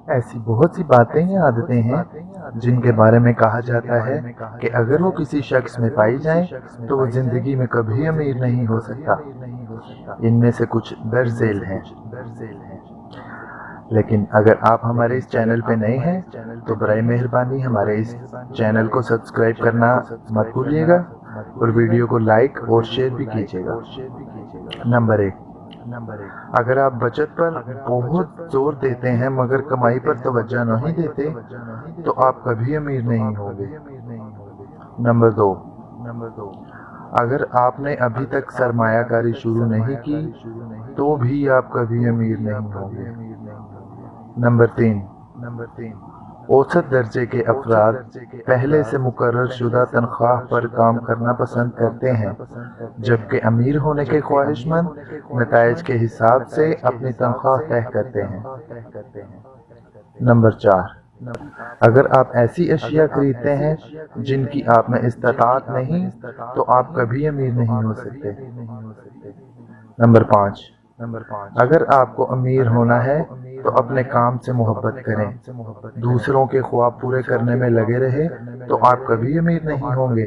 ایسی بہت سی باتیں یا عادتیں ہیں جن کے بارے میں کہا جاتا ہے کہ اگر وہ کسی شخص میں پائی جائیں تو وہ زندگی میں کبھی امیر نہیں ہو سکتا۔ ان میں سے کچھ درج ذیل ہیں، لیکن اگر آپ ہمارے اس چینل پہ نئے ہیں تو برائے مہربانی ہمارے اس چینل کو سبسکرائب کرنا مت بھولیے گا اور ویڈیو کو لائک اور شیئر بھی کیجیے گا۔ نمبر 1، اگر آپ بچت پر بہت زور دیتے ہیں مگر کمائی پر توجہ نہیں دیتے تو آپ کبھی امیر نہیں ہوں گے۔ نمبر 2، اگر آپ نے ابھی تک سرمایہ کاری شروع نہیں کی تو بھی آپ کبھی امیر نہیں ہوں گے۔ نمبر 3، اوسط درجے کے افراد پہلے سے مقرر شدہ تنخواہ پر کام کرنا پسند کرتے ہیں، جبکہ امیر ہونے کے خواہش مند نتائج کے حساب سے اپنی تنخواہ طے کرتے ہیں۔ نمبر 4، اگر آپ ایسی اشیاء خریدتے ہیں جن کی آپ میں استطاعت نہیں تو آپ کبھی امیر نہیں ہو سکتے۔ نمبر 5، اگر آپ کو امیر ہونا ہے تو اپنے کام سے محبت کریں، دوسروں کے خواب پورے کرنے میں لگے رہے تو آپ کبھی امیر نہیں ہوں گے۔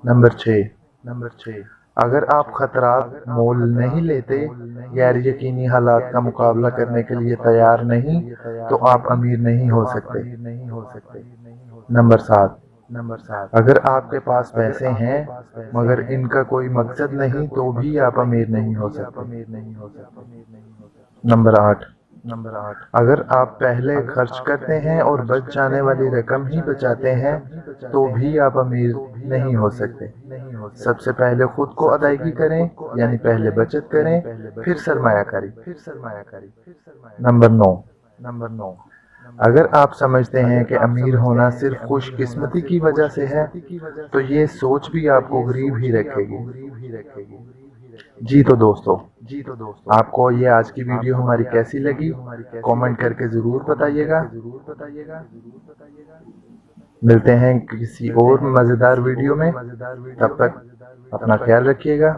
نمبر 6، اگر آپ خطرات مول نہیں لیتے، غیر یقینی حالات کا مقابلہ کرنے کے لیے تیار نہیں تو آپ امیر نہیں ہو سکتے۔ نمبر 7، اگر آپ کے پاس پیسے ہیں مگر ان کا کوئی مقصد نہیں تو بھی آپ امیر نہیں ہو سکتے۔ نمبر 8، اگر آپ پہلے خرچ کرتے ہیں اور بچ جانے والی رقم ہی بچاتے ہیں تو بھی آپ امیر نہیں ہو سکتے۔ سب سے پہلے خود کو ادائیگی کریں، یعنی پہلے بچت کریں پھر سرمایہ کاری۔ نمبر 9، اگر آپ سمجھتے ہیں کہ امیر ہونا صرف خوش قسمتی کی وجہ سے ہے تو یہ سوچ بھی آپ کو غریب ہی رکھے گی۔ جی تو دوستو، آپ کو یہ آج کی ویڈیو ہماری کیسی لگی کامنٹ کر کے ضرور بتائیے گا۔ ملتے ہیں کسی اور مزیدار ویڈیو میں، تب تک اپنا خیال رکھیے گا۔